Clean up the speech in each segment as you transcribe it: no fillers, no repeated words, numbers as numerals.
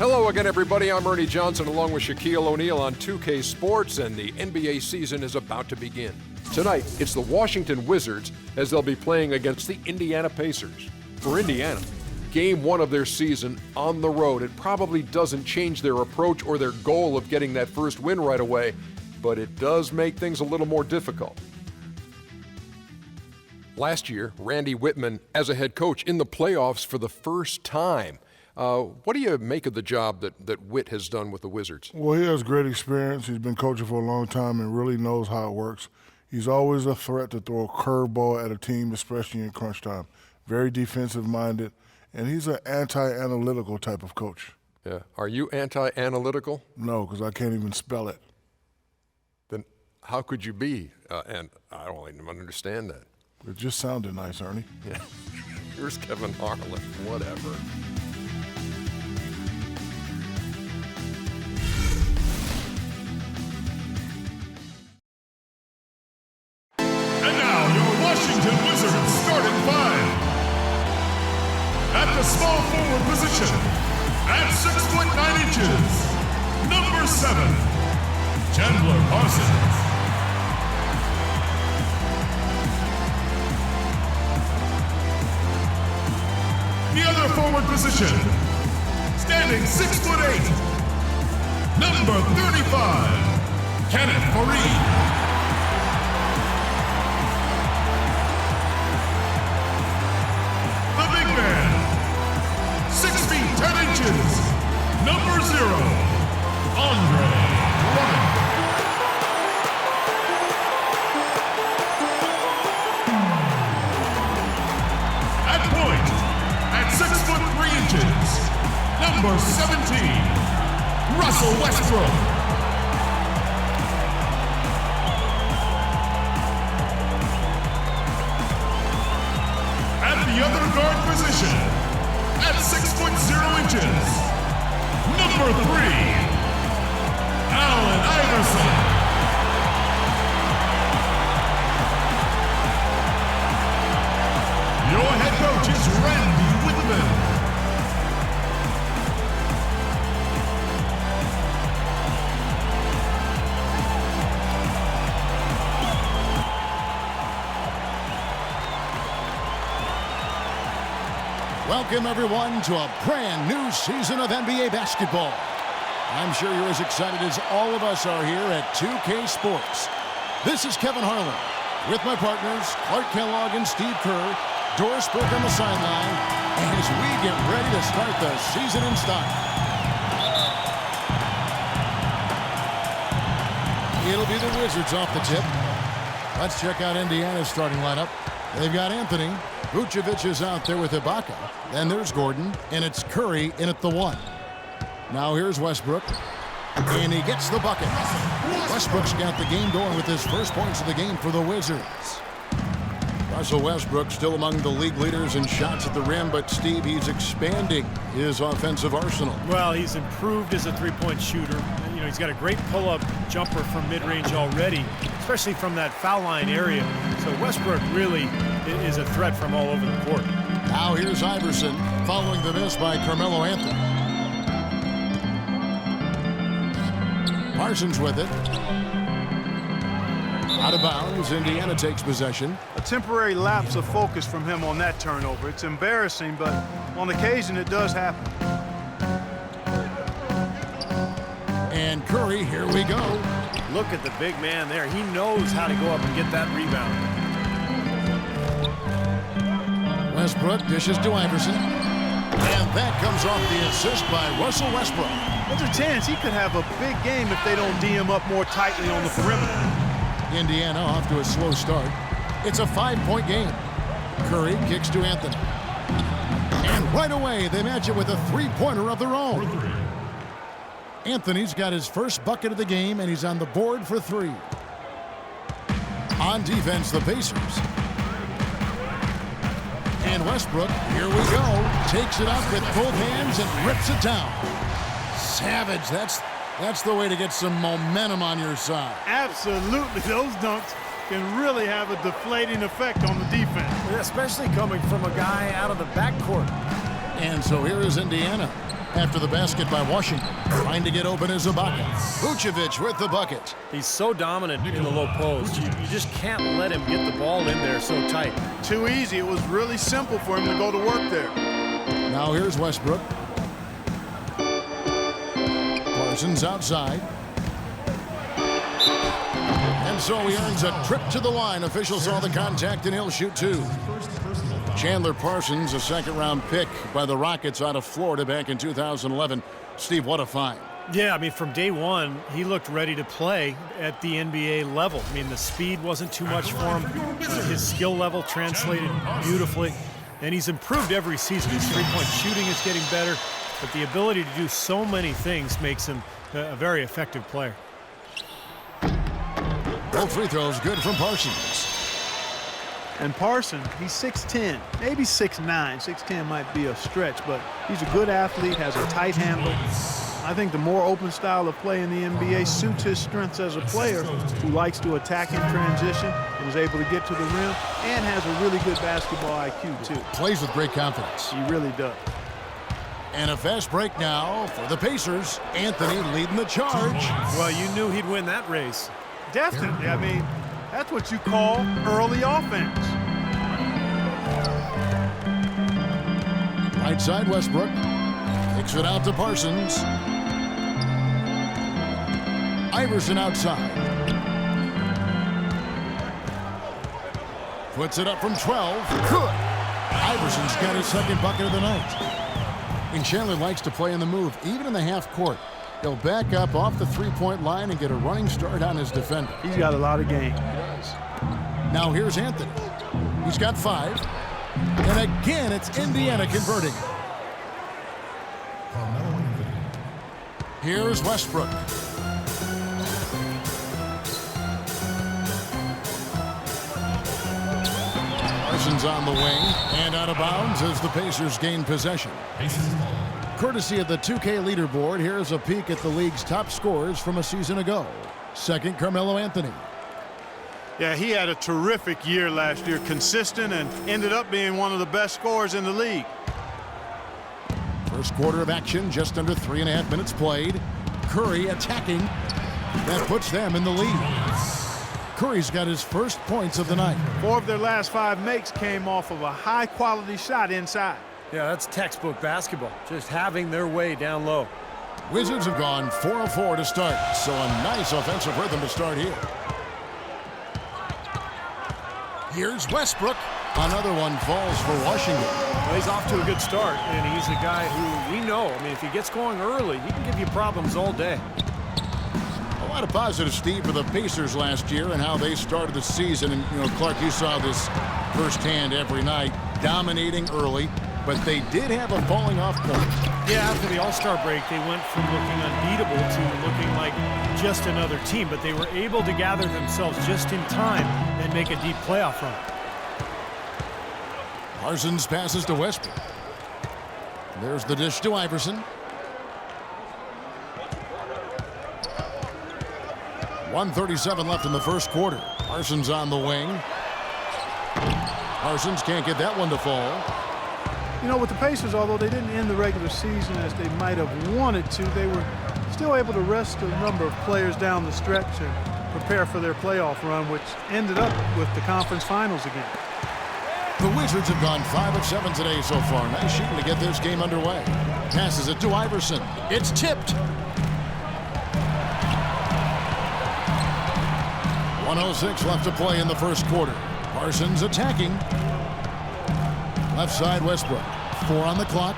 Hello again, everybody. I'm Ernie Johnson along with Shaquille O'Neal on 2K Sports, and the NBA season is about to begin. Tonight, it's the Washington Wizards as they'll be playing against the Indiana Pacers. For Indiana, game one of their season on the road. It probably doesn't change their approach or their goal of getting that first win right away, but it does make things a little more difficult. Last year, Randy Wittman as a head coach in the playoffs for the first time. What do you make of the job that Witt has done with the Wizards? Well, he has great experience. He's been coaching for a long time and really knows how it works. He's always a threat to throw a curveball at a team, especially in crunch time. Very defensive-minded, and he's an anti-analytical type of coach. Yeah. Are you anti-analytical? No, because I can't even spell it. Then how could you be? And I don't even understand that. It just sounded nice, Ernie. Yeah. Here's Kevin Harlan. Whatever. Washington Wizards starting five. At the small forward position, at 6'9", number 7, Chandler Parsons. The other forward position, standing 6'8", number 35, Kenneth Faried. Number 0, Andre Drummond. At point, at 6'3", number 17, Russell Westbrook. At the other guard position, at 6'0", number 3, Allen Iverson. Your head coach is Randy Wittman. Welcome, everyone, to a brand new season of NBA basketball. I'm sure you're as excited as all of us are here at 2K Sports. This is Kevin Harlan with my partners, Clark Kellogg and Steve Kerr, Doris Burke on the sideline, as we get ready to start the season in style. It'll be the Wizards off the tip. Let's check out Indiana's starting lineup. They've got Anthony. Vucevic is out there with Ibaka. Then there's Gordon, and it's Curry in at the 1. Now here's Westbrook, and he gets the bucket. Westbrook's got the game going with his first points of the game for the Wizards. Russell Westbrook still among the league leaders in shots at the rim, but Steve, he's expanding his offensive arsenal. Well, he's improved as a three-point shooter. You know, he's got a great pull-up jumper from mid-range already, especially from that foul line area. So Westbrook really is a threat from all over the court. Now here's Iverson following the miss by Carmelo Anthony. Parsons with it. Out of bounds, Indiana takes possession. A temporary lapse of focus from him on that turnover. It's embarrassing, but on occasion it does happen. And Curry, here we go. Look at the big man there. He knows how to go up and get that rebound. Westbrook dishes to Iverson. And that comes off the assist by Russell Westbrook. There's a chance he could have a big game if they don't D him up more tightly on the perimeter. Indiana off to a slow start. It's a 5-point game. Curry kicks to Anthony. And right away, they match it with a three-pointer of their own. Anthony's got his first bucket of the game, and he's on the board for 3. On defense, the Pacers. And Westbrook, here we go, takes it up with both hands and rips it down. Savage, that's the way to get some momentum on your side. Absolutely, those dunks can really have a deflating effect on the defense. Especially coming from a guy out of the backcourt. And so here is Indiana. after the basket by Washington. Trying to get open is Ibaka. Vucevic with the bucket. He's so dominant in the low post. You just can't let him get the ball in there so tight. Too easy. It was really simple for him to go to work there. Now here's Westbrook. Parsons outside. And so he earns a trip to the line. Officials saw the contact and he'll shoot two. Chandler Parsons, a second-round pick by the Rockets out of Florida back in 2011. Steve, what a find. Yeah, I mean, from day one, he looked ready to play at the NBA level. I mean, the speed wasn't too much for him. His skill level translated beautifully. And he's improved every season. His three-point shooting is getting better. But the ability to do so many things makes him a very effective player. Both free throws good from Parsons. And Parsons, he's 6'10", maybe 6'9". 6'10" might be a stretch, but he's a good athlete, has a tight handle. I think the more open style of play in the NBA suits his strengths as a player who likes to attack in transition and is able to get to the rim and has a really good basketball IQ, too. Plays with great confidence. He really does. And a fast break now for the Pacers. Anthony leading the charge. Well, you knew he'd win that race. Definitely. I mean, that's what you call early offense. Right side, Westbrook. Kicks it out to Parsons. Iverson outside. Puts it up from 12. Good. Iverson's got his second bucket of the night. And Chandler likes to play in the move, even in the half court. He'll back up off the three-point line and get a running start on his defender. He's got a lot of game. Now here's Anthony. He's got 5. And again, it's Indiana converting. Here's Westbrook. Parsons on the wing and out of bounds as the Pacers gain possession. Courtesy of the 2K leaderboard, here's a peek at the league's top scorers from a season ago. Second, Carmelo Anthony. Yeah, he had a terrific year last year, consistent, and ended up being one of the best scorers in the league. First quarter of action, just under 3.5 minutes played. Curry attacking. That puts them in the lead. Curry's got his first points of the night. 4 of their last 5 makes came off of a high-quality shot inside. Yeah, that's textbook basketball, just having their way down low. Wizards have gone 4 of 4 to start, so a nice offensive rhythm to start here. Here's Westbrook. Another one falls for Washington. Well, he's off to a good start, and he's a guy who we know, I mean, if he gets going early, he can give you problems all day. A lot of positive, Steve, for the Pacers last year and how they started the season. And, you know, Clark, you saw this firsthand every night, dominating early. But they did have a falling off point. Yeah, after the All-Star break, they went from looking unbeatable to looking like just another team. But they were able to gather themselves just in time and make a deep playoff run. Parsons passes to Westbrook. There's the dish to Iverson. 1:37 left in the first quarter. Parsons on the wing. Parsons can't get that one to fall. You know, with the Pacers, although they didn't end the regular season as they might have wanted to, they were still able to rest a number of players down the stretch and prepare for their playoff run, which ended up with the conference finals again. The Wizards have gone 5 of 7 today so far. Nice shooting to get this game underway. Passes it to Iverson. It's tipped. 1:06 left to play in the first quarter. Parsons attacking. Left side, Westbrook. 4 on the clock.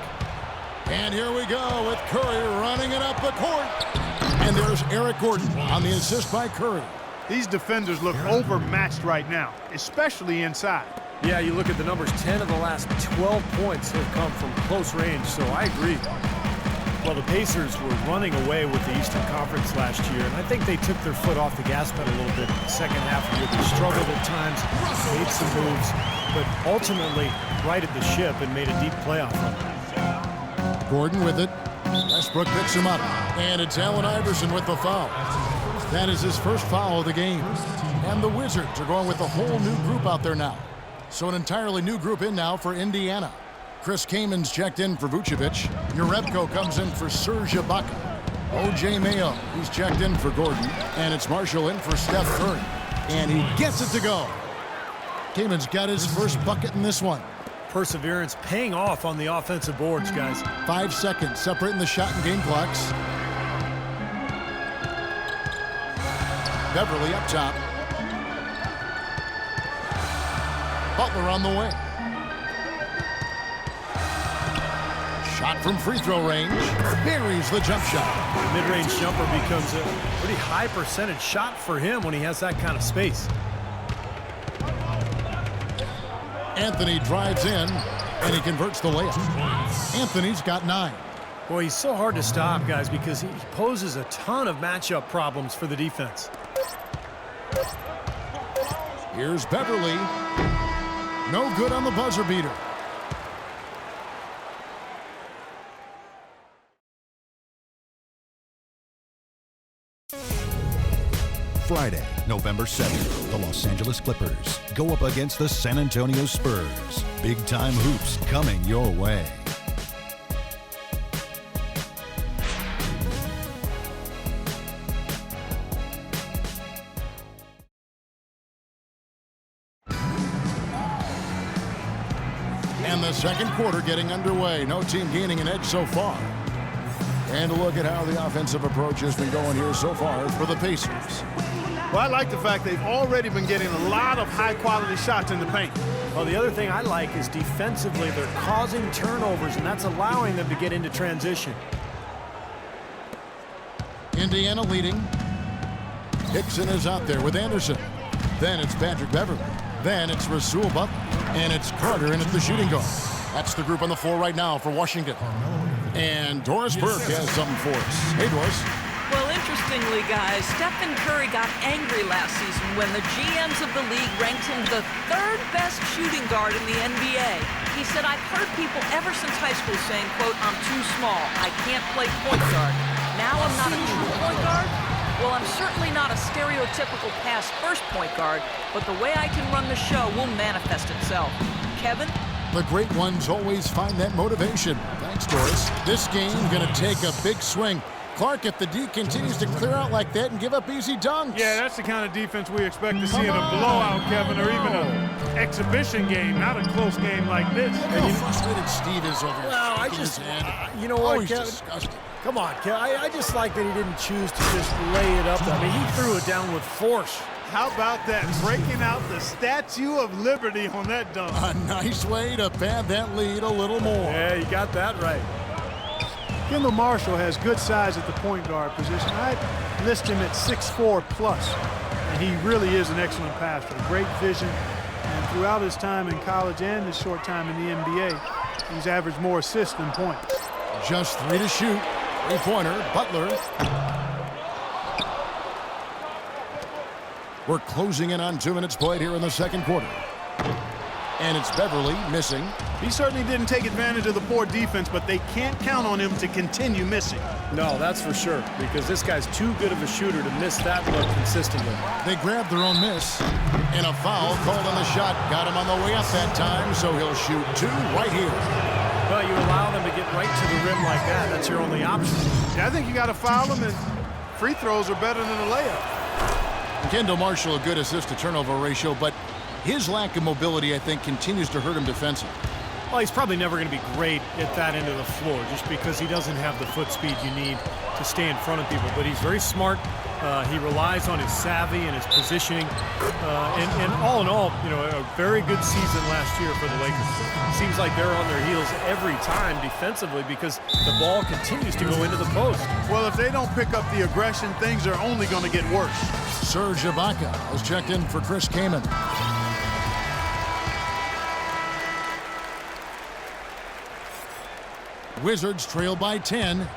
And here we go with Curry running it up the court. And there's Eric Gordon on the assist by Curry. These defenders look overmatched right now, especially inside. Yeah, you look at the numbers, 10 of the last 12 points have come from close range, so I agree. Well, the Pacers were running away with the Eastern Conference last year, and I think they took their foot off the gas pedal a little bit in the second half of the year. They struggled at times, made some moves, but ultimately righted the ship and made a deep playoff run. Gordon with it. Westbrook picks him up. And it's Allen Iverson with the foul. That is his first foul of the game. And the Wizards are going with a whole new group out there now. So an entirely new group in now for Indiana. Chris Kamen's checked in for Vucevic. Jerebko comes in for Serge Ibaka. O.J. Mayo, he's checked in for Gordon. And it's Marshall in for Steph Curry. And he gets it to go. Kamen's got his first bucket in this one. Perseverance paying off on the offensive boards, guys. 5 seconds separating the shot and game clocks. Beverly up top. Butler on the way. Shot from free throw range. Buries the jump shot. Mid-range jumper becomes a pretty high percentage shot for him when he has that kind of space. Anthony drives in, and he converts the layup. Anthony's got 9. Boy, he's so hard to stop, guys, because he poses a ton of matchup problems for the defense. Here's Beverly. No good on the buzzer beater. Friday, November 7th, the Los Angeles Clippers go up against the San Antonio Spurs. Big-time hoops coming your way. And the second quarter getting underway. No team gaining an edge so far. And a look at how the offensive approach has been going here so far for the Pacers. Well, I like the fact they've already been getting a lot of high-quality shots in the paint. Well, the other thing I like is defensively they're causing turnovers, and that's allowing them to get into transition. Indiana leading. Hickson is out there with Anderson. Then it's Patrick Beverly. Then it's Rasul Butler. And it's Carter in at the shooting guard. That's the group on the floor right now for Washington. And Doris Burke has something for us. Hey, Doris. Well, interestingly, guys, Stephen Curry got angry last season when the GMs of the league ranked him the 3rd best shooting guard in the NBA. He said, I've heard people ever since high school saying, quote, I'm too small. I can't play point guard. Now I'm not a true point guard. Well, I'm certainly not a stereotypical pass-first point guard, but the way I can run the show will manifest itself. Kevin? The great ones always find that motivation. Thanks, Doris. This game going to take a big swing. Clark, if the D continues to clear out like that and give up easy dunks. Yeah, that's the kind of defense we expect to see in a blowout, Kevin, or even an exhibition game, not a close game like this. And how frustrated Steve is over Well, I just, you know what, Kevin? Disgusting. Come on, Kevin. I just like that he didn't choose to just lay it up. I mean, he threw it down with force. How about that? Breaking out the Statue of Liberty on that dunk. A nice way to pad that lead a little more. Yeah, you got that right. Kendall Marshall has good size at the point guard position. I'd list him at 6'4 plus, and he really is an excellent passer. Great vision, and throughout his time in college and his short time in the NBA, he's averaged more assists than points. Just 3 to shoot. 3-pointer, Butler. We're closing in on 2 minutes played here in the second quarter. And it's Beverly missing. He certainly didn't take advantage of the poor defense, but they can't count on him to continue missing. No, that's for sure, because this guy's too good of a shooter to miss that look consistently. They grabbed their own miss. And a foul called on the shot. Got him on the way up that time, so he'll shoot 2 right here. Well, you allow them to get right to the rim like that. That's your only option. Yeah, I think you got to foul him, and free throws are better than a layup. Kendall Marshall, a good assist-to-turnover ratio, but his lack of mobility, I think, continues to hurt him defensively. Well, he's probably never going to be great at that end of the floor just because he doesn't have the foot speed you need to stay in front of people. But he's very smart. He relies on his savvy and his positioning. And all in all, you know, a very good season last year for the Lakers. Seems like they're on their heels every time defensively because the ball continues to go into the post. Well, if they don't pick up the aggression, things are only going to get worse. Serge Ibaka has checked in for Chris Kaman. Wizards trail by 10.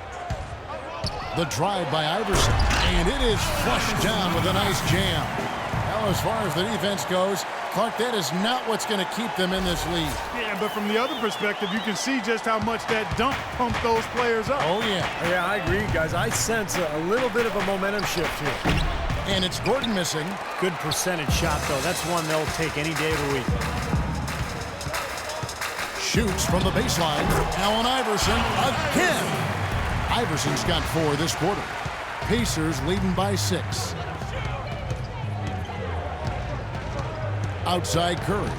The drive by Iverson, and it is flushed down with a nice jam. Now, as far as the defense goes, Clark, that is not what's going to keep them in this league. Yeah, but from the other perspective, you can see just how much that dunk pumped those players up. Oh, yeah. Yeah, I agree, guys. I sense a little bit of a momentum shift here. And it's Gordon missing. Good percentage shot, though. That's one they'll take any day of the week. shoots from the baseline. Allen Iverson again. Iverson's got 4 this quarter. Pacers leading by 6. Outside Curry.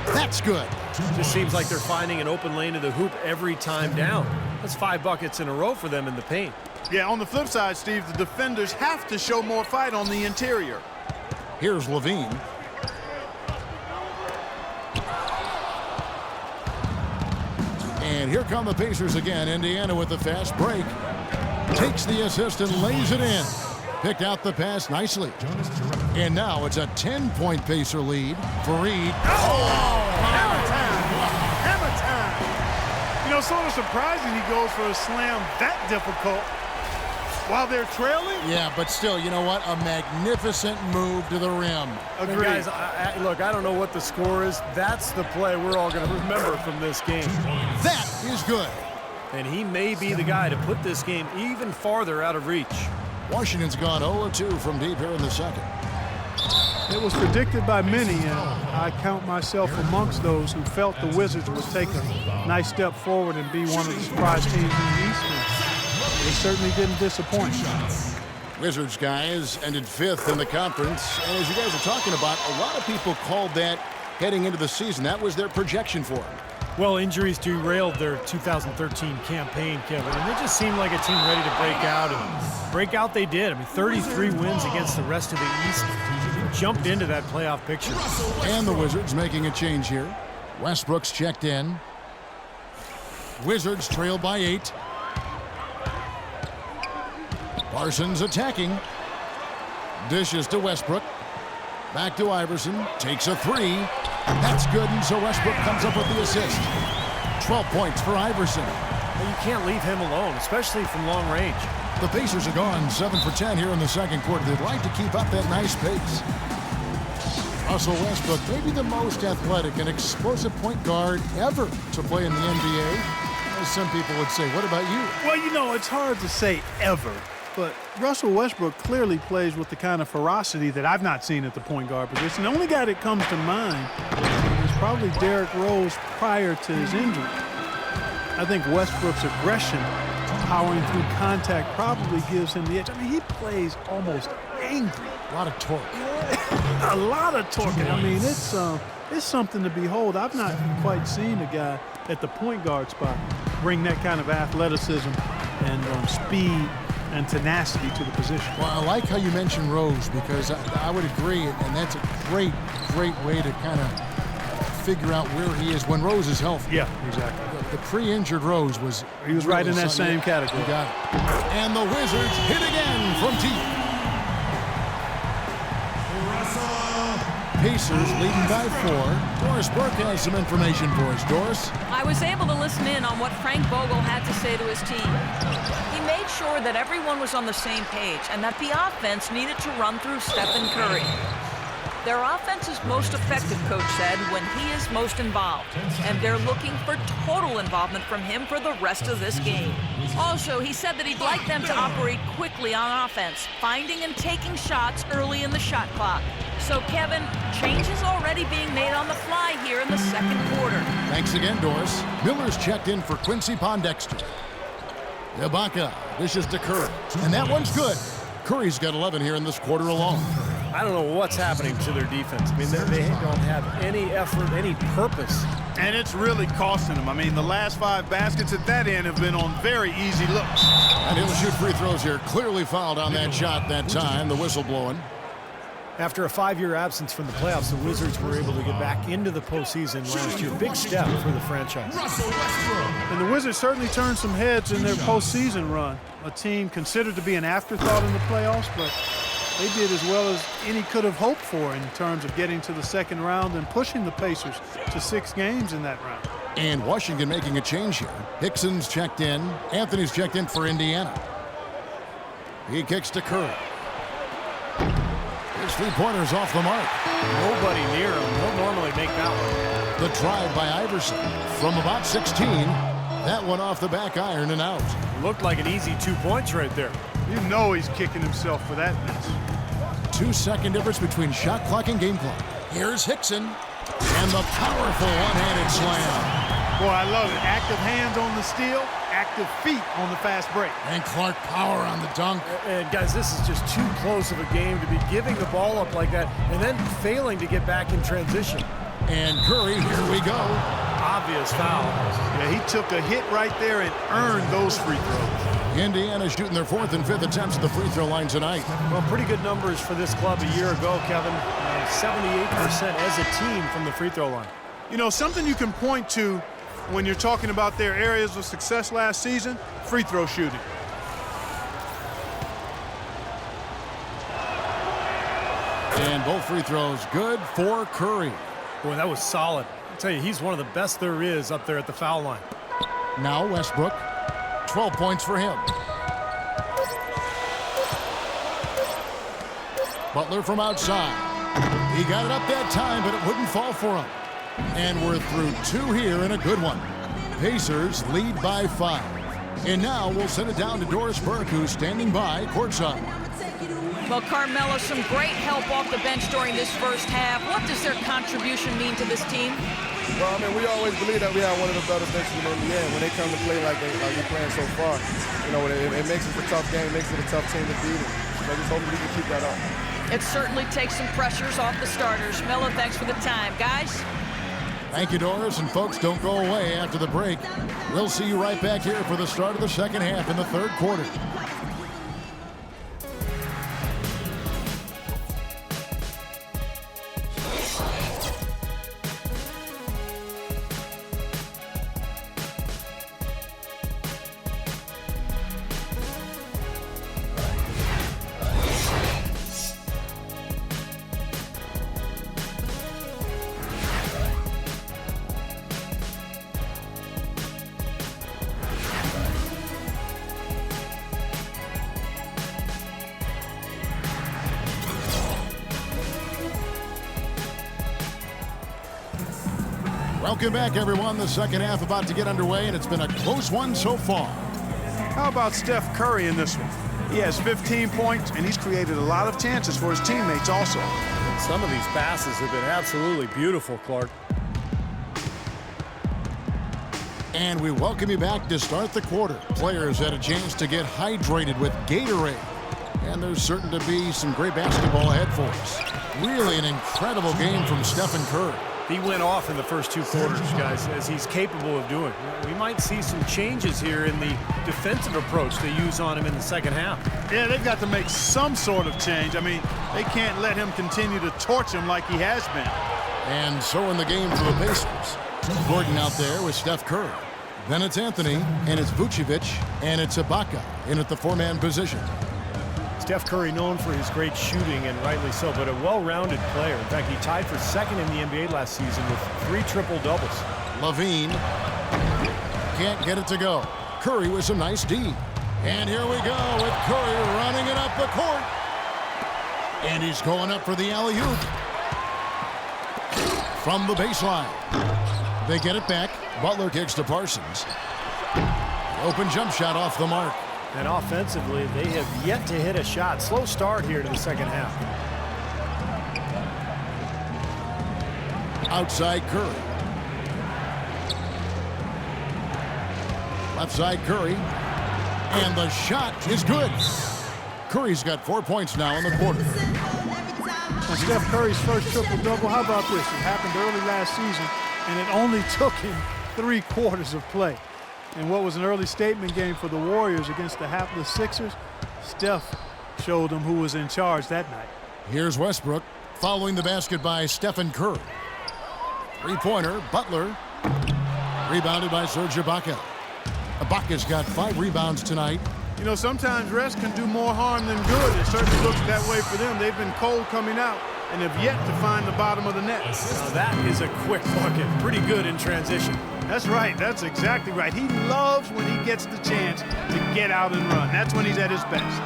That's good. Just seems like they're finding an open lane to the hoop every time down. That's 5 buckets in a row for them in the paint. Yeah, on the flip side, Steve, the defenders have to show more fight on the interior. Here's Levine. And here come the Pacers again. Indiana with the fast break. Takes the assist and lays it in. Picked out the pass nicely. And now it's a 10-point Pacer lead. Fareed. Hammer time! Hammer time! You know, sort of surprising he goes for a slam that difficult while they're trailing. Yeah, but still, you know what? A magnificent move to the rim. Agreed. Guys, look, I don't know what the score is. That's the play we're all going to remember from this game. That is good. And he may be the guy to put this game even farther out of reach. Washington's gone 0-2 from deep here in the second. It was predicted by many, and I count myself amongst those who felt the Wizards would take a nice step forward and be one of the surprise teams in the East. And they certainly didn't disappoint. Wizards guys ended 5th in the conference, and as you guys are talking about, a lot of people called that heading into the season. That was their projection for them. Well, injuries derailed their 2013 campaign, Kevin, and they just seemed like a team ready to break out, and break out they did. I mean, 33 wins against the rest of the East. Jumped into that playoff picture. And the Wizards making a change here. Westbrook's checked in. Wizards trail by 8. Parsons attacking. Dishes to Westbrook. Back to Iverson. Takes a 3. That's good, and so Westbrook comes up with the assist. 12 points for Iverson. Well, you can't leave him alone, especially from long range. The Pacers are gone 7 for 10 here in the second quarter. They'd like to keep up that nice pace. Russell Westbrook, maybe the most athletic and explosive point guard ever to play in the NBA. As some people would say. What about you? Well, you know, it's hard to say ever, but Russell Westbrook clearly plays with the kind of ferocity that I've not seen at the point guard position. The only guy that comes to mind is probably Derrick Rose prior to his injury. I think Westbrook's aggression, powering through contact, probably gives him the edge. I mean, he plays almost angry. A lot of torque. A lot of torque. I mean, it's something to behold. I've not quite seen a guy at the point guard spot bring that kind of athleticism and speed and tenacity to the position. Well, I like how you mentioned Rose, because I would agree, and that's a great way to kind of figure out where he is when Rose is healthy. Yeah, exactly. The pre-injured Rose was... He was right in that same category. You got it. And the Wizards hit again from deep. Pacers leading by 4. Doris Burke has some information for us. Doris? I was able to listen in on what Frank Vogel had to say to his team. He made sure that everyone was on the same page and that the offense needed to run through Stephen Curry. Their offense is most effective, Coach said, when he is most involved, and they're looking for total involvement from him for the rest of this game. Also, he said that he'd like them to operate quickly on offense, finding and taking shots early in the shot clock. So, Kevin, changes already being made on the fly here in the second quarter. Thanks again, Doris. Miller's checked in for Quincy Pondexter. Ibaka dishes to Curry, and that one's good. Curry's got 11 here in this quarter alone. I don't know what's happening to their defense. I mean, they don't have any effort, any purpose. And it's really costing them. I mean, the last 5 baskets at that end have been on very easy looks. And he'll shoot free throws here. Clearly fouled on that shot that time. The whistle blowing. After a 5-year absence from the playoffs, the Wizards were able to get back into the postseason last year. Big step for the franchise. And the Wizards certainly turned some heads in their postseason run. A team considered to be an afterthought in the playoffs, but they did as well as any could have hoped for in terms of getting to the second round and pushing the Pacers to 6 games in that round. And Washington making a change here. Hickson's checked in. Anthony's checked in for Indiana. He kicks to Curry. His 3-pointer's off the mark. Nobody near him. He'll normally make that one. The drive by Iverson from about 16. That one off the back iron and out. Looked like an easy 2 points right there. You know he's kicking himself for that miss. 2-second difference between shot clock and game clock. Here's Hickson. And the powerful one-handed slam. Boy, I love it. Active hands on the steal, active feet on the fast break. And Clark power on the dunk. And guys, this is just too close of a game to be giving the ball up like that and then failing to get back in transition. And Curry, here we go. Obvious foul. Yeah, he took a hit right there and earned those free throws. Indiana shooting their 4th and 5th attempts at the free throw line tonight. Well, pretty good numbers for this club a year ago, Kevin. 78% as a team from the free throw line. You know, something you can point to when you're talking about their areas of success last season, free throw shooting. And both free throws good for Curry. Boy, that was solid. I'll tell you, he's one of the best there is up there at the foul line. Now Westbrook, 12 points for him. Butler from outside. He got it up that time, but it wouldn't fall for him. And we're through 2 here in a good one. Pacers lead by 5. And now we'll send it down to Doris Burke, who's standing by courtside. Well, Carmelo, some great help off the bench during this first half. What does their contribution mean to this team? Well, I mean, we always believe that we have one of the better benches in the NBA. When they come to play like we're playing so far, you know, it makes it a tough game, makes it a tough team to beat. So just hopefully we can keep that up. It certainly takes some pressures off the starters. Melo, thanks for the time. Guys? Thank you, Doris. And folks, don't go away after the break. We'll see you right back here for the start of the second half in the third quarter. Welcome back, everyone. The second half about to get underway, and it's been a close one so far. How about Steph Curry in this one? He has 15 points, and he's created a lot of chances for his teammates also. And some of these passes have been absolutely beautiful, Clark. And we welcome you back to start the quarter. Players had a chance to get hydrated with Gatorade. And there's certain to be some great basketball ahead for us. Really an incredible game from Stephen Curry. He went off in the first 2 quarters, guys, as he's capable of doing. We might see some changes here in the defensive approach they use on him in the second half. Yeah, they've got to make some sort of change. I mean, they can't let him continue to torch him like he has been. And so in the game for the Pacers. Gordon out there with Steph Curry. Then it's Anthony, and it's Vucevic, and it's Ibaka in at the 4-man position. Steph Curry known for his great shooting, and rightly so, but a well-rounded player. In fact, he tied for second in the NBA last season with 3 triple-doubles. LaVine can't get it to go. Curry with some nice D. And here we go with Curry running it up the court. And he's going up for the alley-oop. From the baseline. They get it back. Butler kicks to Parsons. Open jump shot off the mark. And offensively, they have yet to hit a shot. Slow start here to the second half. Outside Curry. Left side Curry. And the shot is good. Curry's got 4 points now in the quarter. And Steph Curry's first triple-double, how about this? It happened early last season, and it only took him 3 quarters of play. In what was an early statement game for the Warriors against the hapless Sixers, Steph showed them who was in charge that night. Here's Westbrook following the basket by Stephen Curry. 3-pointer, Butler. Rebounded by Serge Ibaka. Ibaka's got 5 rebounds tonight. You know, sometimes rest can do more harm than good. It certainly looks that way for them. They've been cold coming out and have yet to find the bottom of the net. Now that is a quick bucket. Pretty good in transition. That's right. That's exactly right. He loves when he gets the chance to get out and run. That's when he's at his best.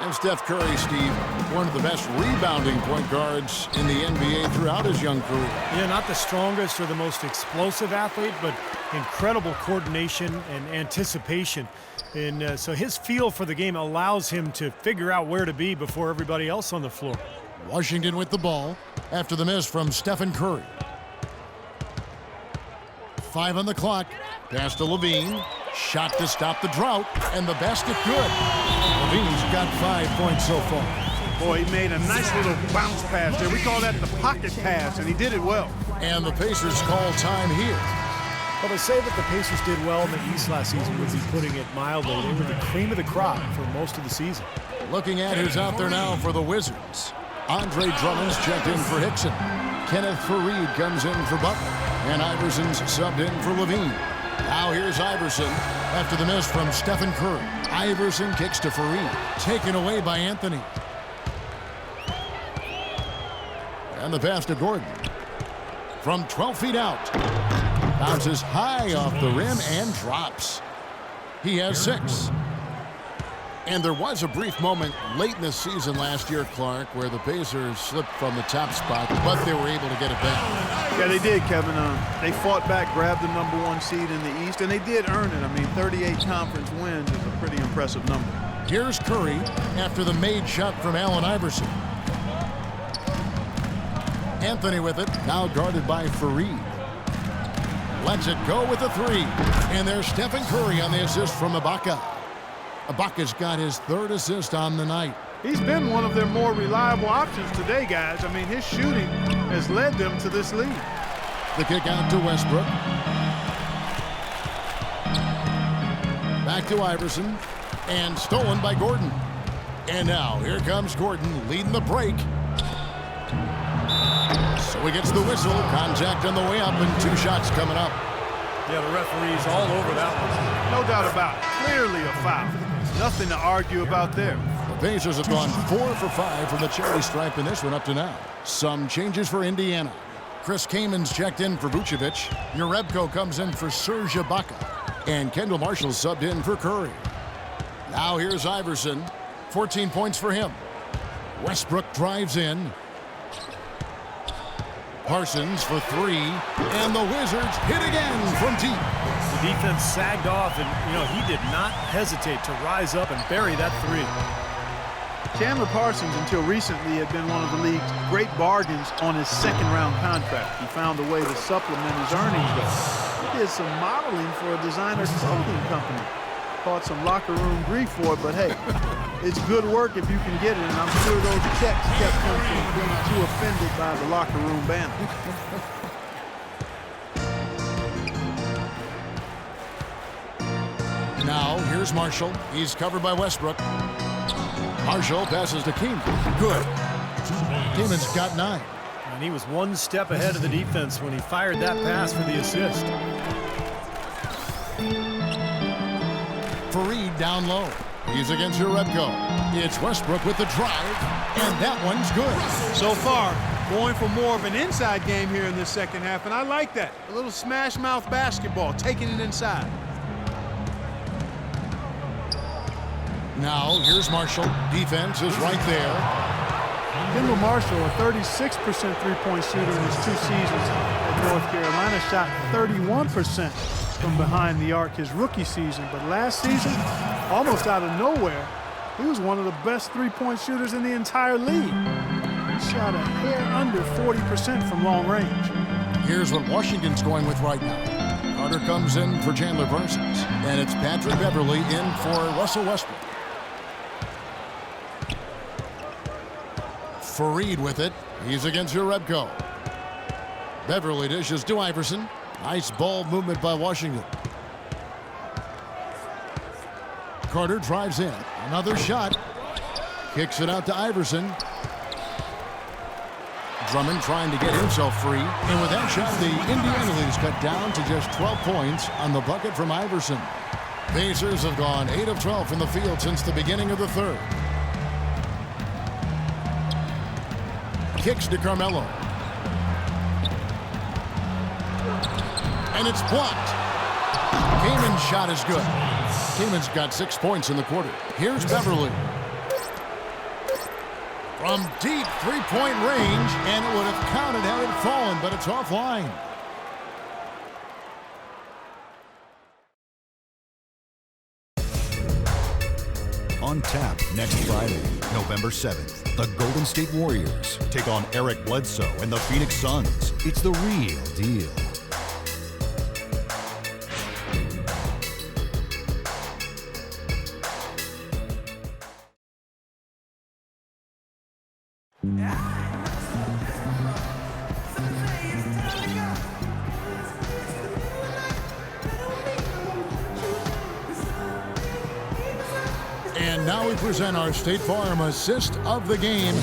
And Steph Curry, Steve, one of the best rebounding point guards in the NBA throughout his young career. Yeah, not the strongest or the most explosive athlete, but incredible coordination and anticipation. And so his feel for the game allows him to figure out where to be before everybody else on the floor. Washington with the ball. after the miss from Stephen Curry. 5 on the clock. Pass to Levine. Shot to stop the drought, and the basket good. Levine's got 5 points so far. Boy, he made a nice little bounce pass there. We call that the pocket pass, and he did it well. And the Pacers call time here. Well, they say that the Pacers did well in the East last season, would be putting it mildly. They were the cream of the crop for most of the season. Looking at who's out there now for the Wizards. Andre Drummond's checked in for Hickson. Kenneth Faried comes in for Butler. And Iverson's subbed in for Levine. Now here's Iverson after the miss from Stephen Curry. Iverson kicks to Faried. Taken away by Anthony. And the pass to Gordon. From 12 feet out. Bounces high off the rim and drops. He has 6. And there was a brief moment late in the season last year, Clark, where the Pacers slipped from the top spot, but they were able to get it back. Yeah, they did, Kevin. They fought back, grabbed the #1 seed in the East, and they did earn it. I mean, 38 conference wins is a pretty impressive number. Here's Curry after the made shot from Allen Iverson. Anthony with it, now guarded by Faried. Lets it go with the 3. And there's Stephen Curry on the assist from Ibaka. Ibaka's got his 3rd assist on the night. He's been one of their more reliable options today, guys. I mean, his shooting has led them to this lead. The kick out to Westbrook. Back to Iverson. And stolen by Gordon. And now here comes Gordon leading the break. So he gets the whistle. Contact on the way up and 2 shots coming up. Yeah, the referee's all over that one. No doubt about it. Clearly a foul. Nothing to argue about there. The Pacers have gone 4 for 5 from the charity stripe in this one up to now. Some changes for Indiana. Chris Kamen's checked in for Vucevic. Jerebko comes in for Serge Ibaka. And Kendall Marshall subbed in for Curry. Now here's Iverson. 14 points for him. Westbrook drives in. Parsons for 3, and the Wizards hit again from deep. The defense sagged off, and, he did not hesitate to rise up and bury that 3. Chandler Parsons, until recently, had been one of the league's great bargains on his second-round contract. He found a way to supplement his earnings, though. He did some modeling for a designer clothing company. Caught some locker room grief for it, but hey, it's good work if you can get it, and I'm sure those checks kept him from being too offended by the locker room banner. Now, here's Marshall. He's covered by Westbrook. Marshall passes to Kaman. Good. Kaman's got 9. And he was 1 step ahead of the defense when he fired that pass for the assist. Faried down low. He's against Jerebko. It's Westbrook with the drive, and that one's good. So far, going for more of an inside game here in this second half, and I like that. A little smash mouth basketball, taking it inside. Now, here's Marshall. Defense is right there. Kendall Marshall, a 36% three-point shooter in his 2 seasons at North Carolina, shot 31% from behind the arc his rookie season. But last season, almost out of nowhere, he was one of the best three-point shooters in the entire league. He shot a hair under 40% from long range. Here's what Washington's going with right now. Carter comes in for Chandler Parsons, and it's Patrick Beverley in for Russell Westbrook. Faried with it. He's against Jerebko. Beverley dishes to Iverson. Nice ball movement by Washington. Carter drives in. Another shot. Kicks it out to Iverson. Drummond trying to get himself free. And with that shot, the Indiana lead is cut down to just 12 points on the bucket from Iverson. Pacers have gone 8 of 12 from the field since the beginning of the 3rd. Kicks to Carmelo. And it's blocked. Kaman's shot is good. Kaman's got 6 points in the quarter. Here's Beverley. From deep 3-point range, and it would have counted had it fallen, but it's offline. on tap next Friday, November 7th. The Golden State Warriors take on Eric Bledsoe and the Phoenix Suns. It's the real deal. And now we present our State Farm assist of the game.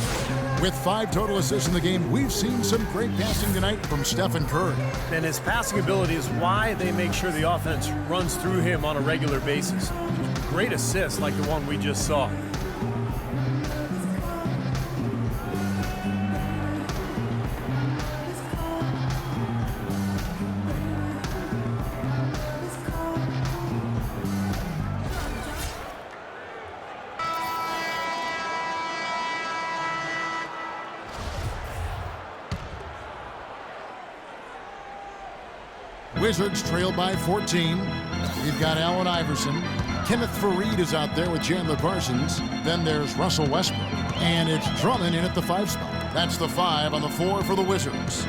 With 5 total assists in the game, we've seen some great passing tonight from Stephen Curry. And his passing ability is why they make sure the offense runs through him on a regular basis. Great assists like the one we just saw. Wizards trail by 14. We've got Allen Iverson. Kenneth Faried is out there with Chandler Parsons. Then there's Russell Westbrook. And it's Drummond in at the 5 spot. That's the 5 on the 4 for the Wizards.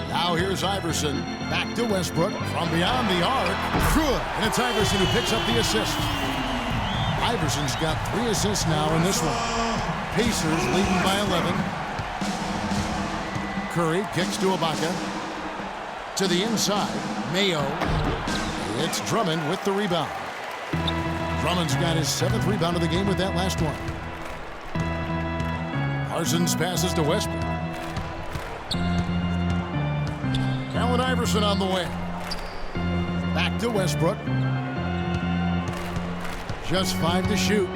Now here's Iverson. Back to Westbrook from beyond the arc. Good. And it's Iverson who picks up the assist. Iverson's got 3 assists now in this one. Pacers leading by 11. Curry kicks to Ibaka. To the inside, Mayo. It's Drummond with the rebound. Drummond's got his 7th rebound of the game with that last one. Parsons passes to Westbrook. Allen Iverson on the way. Back to Westbrook. Just 5 to shoot.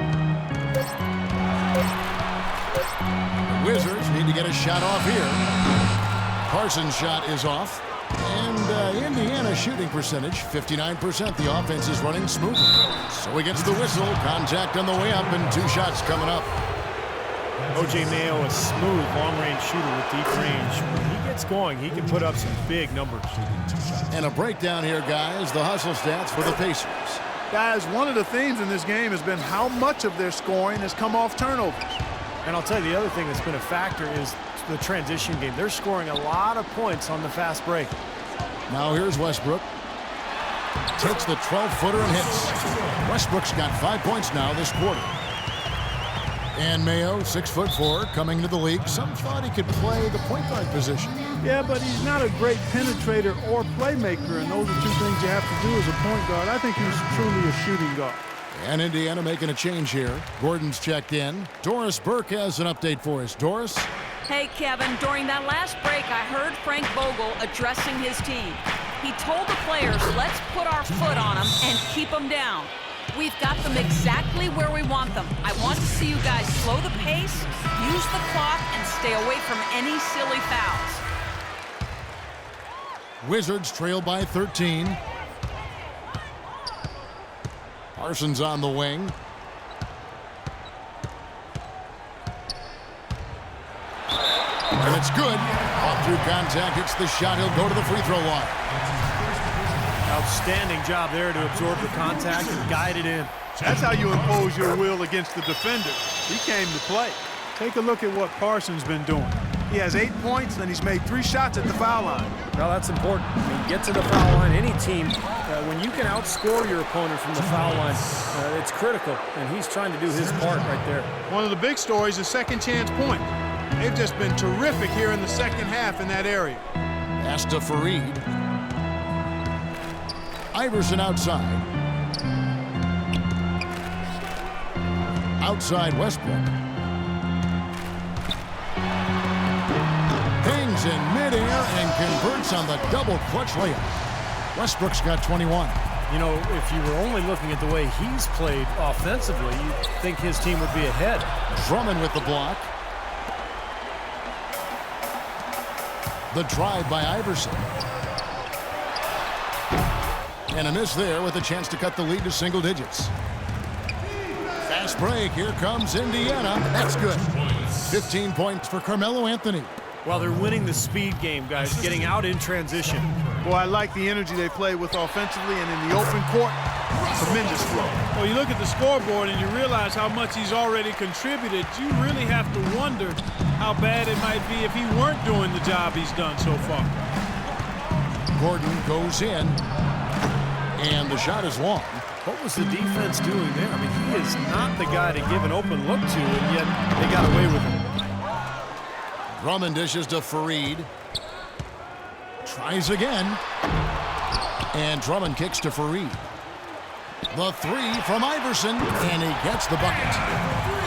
The Wizards need to get a shot off here. Parsons' shot is off. And Indiana shooting percentage, 59%. The offense is running smoothly. So he gets the whistle. Contact on the way up and 2 shots coming up. O.J. Mayo, a smooth, long-range shooter with deep range. When he gets going, he can put up some big numbers. And a breakdown here, guys. The hustle stats for the Pacers. Guys, one of the themes in this game has been how much of their scoring has come off turnovers. And I'll tell you, the other thing that's been a factor is the transition game. They're scoring a lot of points on the fast break. Now here's Westbrook. Takes the 12-footer and hits. Westbrook's got 5 points now this quarter. And Mayo, 6'4", coming to the league. Some thought he could play the point guard position. Yeah, but he's not a great penetrator or playmaker, and those are 2 things you have to do as a point guard. I think he's truly a shooting guard. And Indiana making a change here. Gordon's checked in. Doris Burke has an update for us. Doris? Hey, Kevin, during that last break, I heard Frank Vogel addressing his team. He told the players, let's put our foot on them and keep them down. We've got them exactly where we want them. I want to see you guys slow the pace, use the clock, and stay away from any silly fouls. Wizards trail by 13. Parsons on the wing. And it's good. Off through contact, hits the shot. He'll go to the free throw line. Outstanding job there to absorb the contact and guide it in. That's how you impose your will against the defender. He came to play. Take a look at what Parsons been doing. He has 8 points, and he's made 3 shots at the foul line. Well, that's important. I mean, get to the foul line. Any team, when you can outscore your opponent from the foul line, it's critical, and he's trying to do his part right there. One of the big stories is second chance point. They've just been terrific here in the second half in that area. Pass to Faried. Iverson outside. Outside Westbrook. Hangs in midair and converts on the double clutch layup. Westbrook's got 21. You know, if you were only looking at the way he's played offensively, you'd think his team would be ahead. Drummond with the block. The drive by Iverson. And a miss there with a chance to cut the lead to single digits. Fast break. Here comes Indiana. That's good. 15 points for Carmelo Anthony. Well, they're winning the speed game, guys, getting out in transition. Boy, I like the energy they play with offensively and in the open court. tremendous flow. Well, you look at the scoreboard and you realize how much he's already contributed. You really have to wonder how bad it might be if he weren't doing the job he's done so far. Gordon goes in, and the shot is long. What was the defense doing there? I mean, he is not the guy to give an open look to, and yet they got away with him. Drummond dishes to Fareed. Tries again. And Drummond kicks to Fareed. The three from Iverson, and he gets the bucket.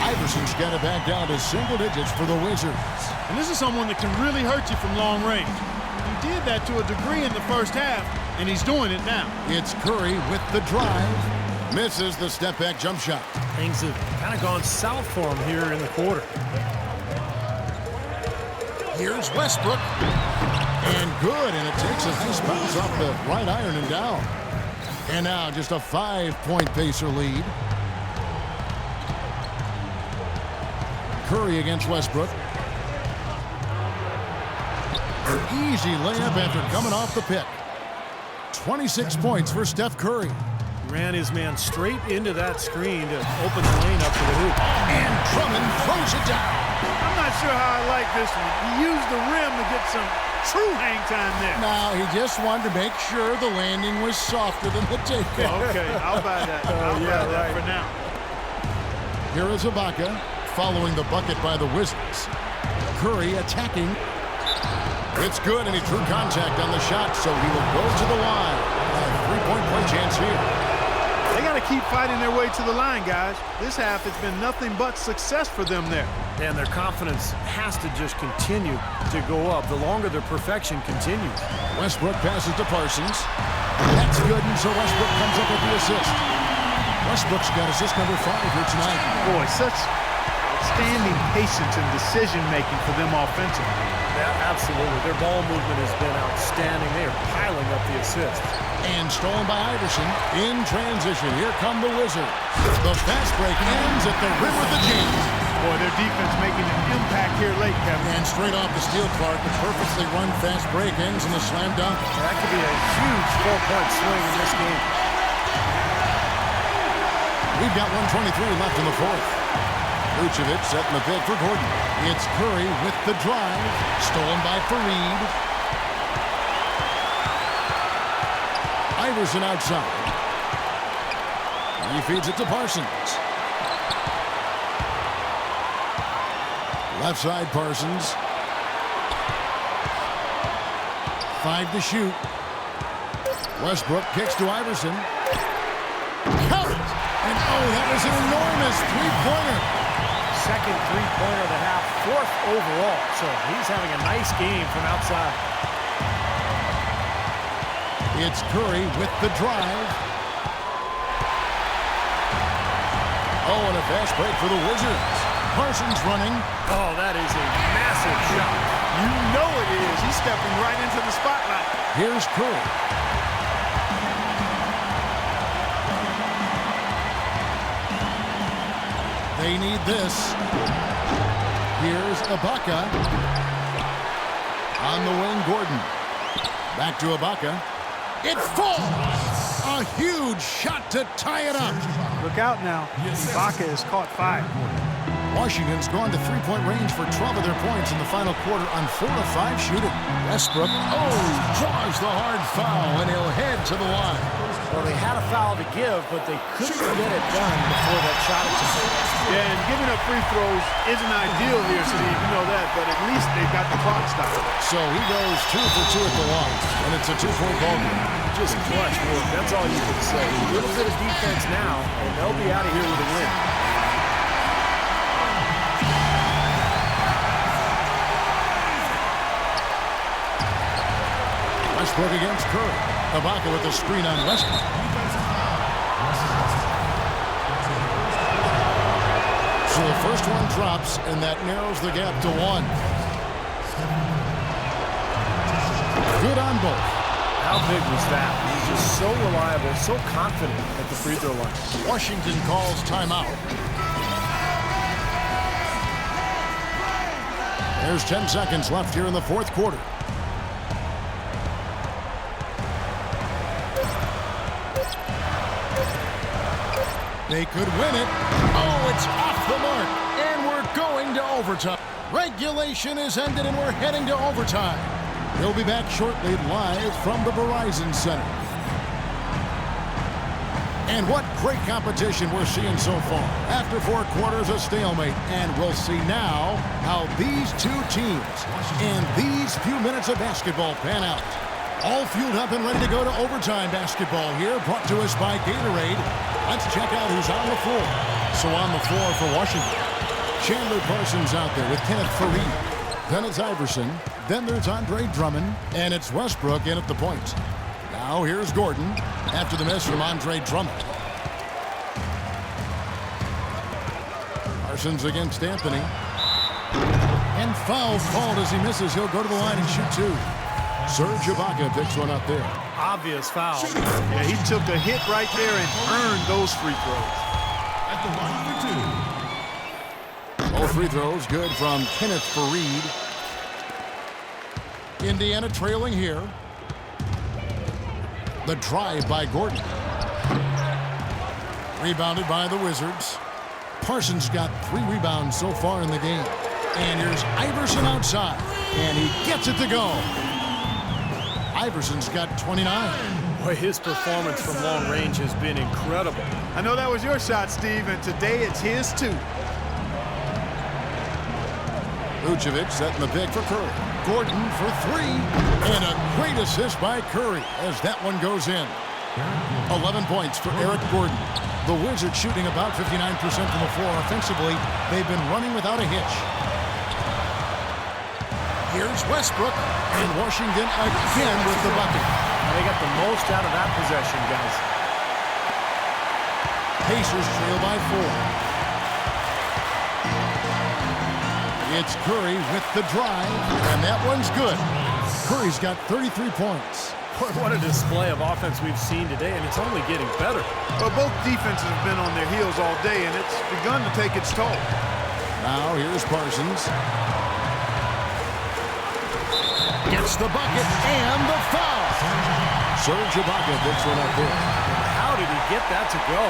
Iverson's got it back down to single digits for the Wizards. And this is someone that can really hurt you from long range. He did that to a degree in the first half, and he's doing it now. It's Curry with the drive. Misses the step-back jump shot. Things have kind of gone south for him here in the quarter. Here's Westbrook. And good, and it takes a nice bounce off the right iron and down. And now just a 5-point Pacer lead. Curry against Westbrook. An easy layup after coming off the pick. 26 points for Steph Curry. He ran his man straight into that screen to open the lane up for the hoop. And Drummond throws it down. I'm not sure how I like this one. He used the rim to get some true hang time there. Now, he just wanted to make sure the landing was softer than the takeoff. Okay, I'll buy that. I'll buy that for now. Here is Ibaka following the bucket by the Wizards. Curry attacking. It's good, and he drew contact on the shot, so he will go to the line. A 3-point play chance here. They got to keep fighting their way to the line, guys. This half has been nothing but success for them there. And their confidence has to just continue to go up the longer their perfection continues. Westbrook passes to Parsons. That's good, and so Westbrook comes up with the assist. Westbrook's got assist number 5 here tonight. Boy, such outstanding patience and decision-making for them offensively. Yeah, absolutely. Their ball movement has been outstanding. They are piling up the assists. And stolen by Iverson. In transition, here come the Wizards. The fast break ends at the rim of the James. Boy, their defense making an impact here late, Kevin. And straight off the steal, Clark, the perfectly run fast break ends in the slam dunk. That could be a huge 4-point swing in this game. We've got 1:23 left in the fourth. Vucevic setting the pick for Gordon. It's Curry with the drive. Stolen by Fareed. Iverson outside. He feeds it to Parsons. Left side Parsons. 5 to shoot. Westbrook kicks to Iverson. Count it! And oh, that was an enormous three-pointer. Second three-pointer of the half, 4th overall. So he's having a nice game from outside. It's Curry with the drive. Oh, and a fast break for the Wizards. Parsons running. Oh, that is a massive shot. You know it is. He's stepping right into the spotlight. Here's Curry. They need this. Here's Ibaka. On the wing, Gordon. Back to Ibaka. It falls! A huge shot to tie it up. Look out now. Ibaka has caught 5. Washington's gone to three-point range for 12 of their points in the final quarter on 4 of 5 shooting. Westbrook, draws the hard foul, and he'll head to the line. Well, they had a foul to give, but they couldn't get it done before that shot attempt. Yeah, and giving up free throws isn't ideal here, Steve. You know that, but at least they've got the clock stopped. So he goes 2 for 2 at the line, and it's a 2-point ball game. Just clutch work. That's all you can say. A little bit of defense now, and they'll be out of here with a win. Westbrook against Curry. Ibaka with the screen on Westbrook. So the first one drops, and that narrows the gap to 1. Good on both. How big was that? He's just so reliable, so confident at the free throw line. Washington calls timeout. There's 10 seconds left here in the fourth quarter. They could win it. Oh, it's off the mark. And we're going to overtime. Regulation is ended and we're heading to overtime. We'll be back shortly live from the Verizon Center. And what great competition we're seeing so far. After 4 quarters, a stalemate. And we'll see now how these two teams and these few minutes of basketball pan out. All fueled up and ready to go to overtime basketball here, brought to us by Gatorade. Let's check out who's on the floor. So on the floor for Washington, Chandler Parsons out there with Kenneth Faried. Then it's Iverson. Then there's Andre Drummond. And it's Westbrook in at the point. Now here's Gordon after the miss from Andre Drummond. Parsons against Anthony. And foul called as he misses. He'll go to the line and shoot 2. Serge Ibaka picks one up there. Obvious foul. Yeah, he took a hit right there and earned those free throws. At the line for 2. Both free throws good from Kenneth Faried. Indiana trailing here. The drive by Gordon. Rebounded by the Wizards. Parsons got 3 rebounds so far in the game. And here's Iverson outside. And he gets it to go. Iverson's got 29. Boy, his performance from long range has been incredible. I know that was your shot, Steve, and today it's his too. Vucevic setting the pick for Curry. Gordon for 3. And a great assist by Curry as that one goes in. 11 points for Eric Gordon. The Wizards shooting about 59% from the floor offensively. They've been running without a hitch. Here's Westbrook, and Washington again with the bucket. They got the most out of that possession, guys. Pacers trail by 4. It's Curry with the drive, and that one's good. Curry's got 33 points. Boy, what a display of offense we've seen today, and it's only getting better. Well, both defenses have been on their heels all day, and it's begun to take its toll. Now here's Parsons. Gets the bucket and the foul. Serge Ibaka picks one up there. How did he get that to go?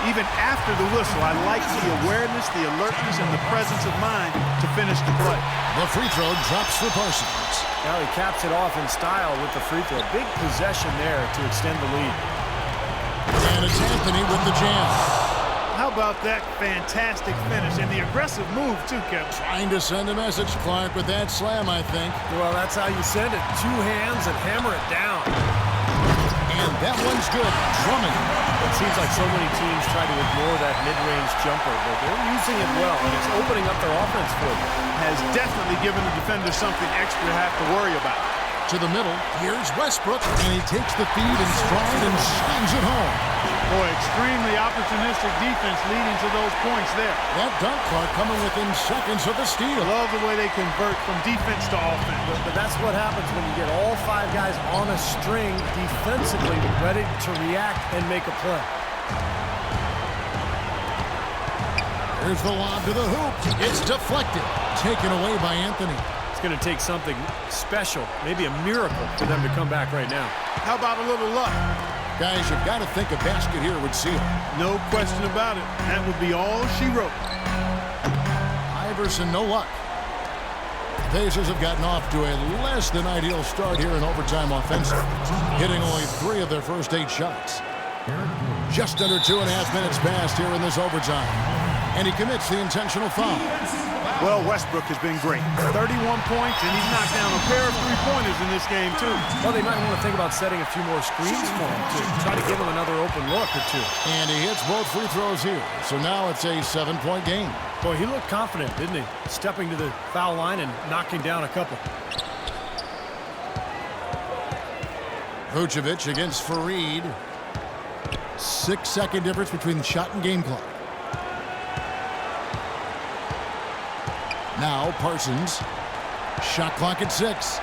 Even after the whistle, I like the awareness, the alertness, and the presence of mind to finish the play. The free throw drops for Parsons. Now he caps it off in style with the free throw. Big possession there to extend the lead. And it's Anthony with the jam. How about that fantastic finish and the aggressive move, too, Kevin? Trying to send a message, Clark, with that slam, I think. Well, that's how you send it. 2 hands and hammer it down. And that one's good. Drummond. It seems like so many teams try to ignore that mid-range jumper, but they're using it well, and it's opening up their offense for them. Has definitely given the defender something extra to have to worry about. To the middle, here's Westbrook, and he takes the feed in stride and slams it home. Boy, extremely opportunistic defense leading to those points there. That dunk clock coming within seconds of the steal. Love the way they convert from defense to offense. But that's what happens when you get all 5 guys on a string defensively ready to react and make a play. Here's the lob to the hoop. It's deflected. Taken away by Anthony. It's going to take something special, maybe a miracle, for them to come back right now. How about a little luck? Guys, you've got to think a basket here would seal. No question about it. That would be all she wrote. Iverson, no luck. Pacers have gotten off to a less than ideal start here in overtime offensive, hitting only 3 of their first 8 shots. Just under 2.5 minutes passed here in this overtime, and he commits the intentional foul. Well, Westbrook has been great. 31 points, and he's knocked down a pair of 3-pointers in this game, too. Well, they might want to think about setting a few more screens for him, too. Try to give him another open look or 2. And he hits both free throws here. So now it's a 7-point game. Boy, he looked confident, didn't he? Stepping to the foul line and knocking down a couple. Vucevic against Faried. 6-second difference between the shot and game clock. Now Parsons. Shot clock at 6.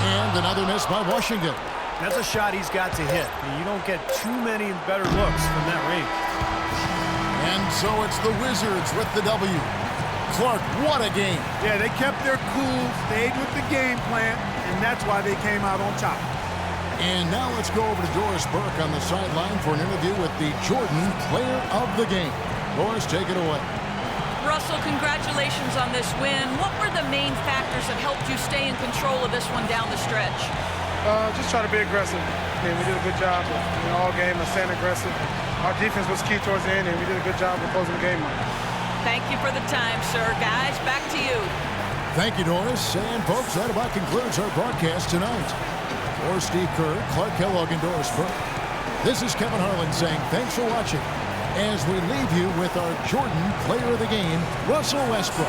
And another miss by Washington. That's a shot he's got to hit. You don't get too many better looks from that range. And so it's the Wizards with the W. Clark, what a game. Yeah, they kept their cool, stayed with the game plan, and that's why they came out on top. And now let's go over to Doris Burke on the sideline for an interview with the Jordan Player of the Game. Doris, take it away. Russell, congratulations on this win. What were the main factors that helped you stay in control of this one down the stretch? Just try to be aggressive. We did a good job of all game of staying aggressive. Our defense was key towards the end, and we did a good job of closing the game out. Thank you for the time, sir. Guys, back to you. Thank you, Doris. And, folks, that about concludes our broadcast tonight. For Steve Kerr, Clark Kellogg, and Doris Burke, this is Kevin Harlan saying thanks for watching as we leave you with our Jordan Player of the Game, Russell Westbrook.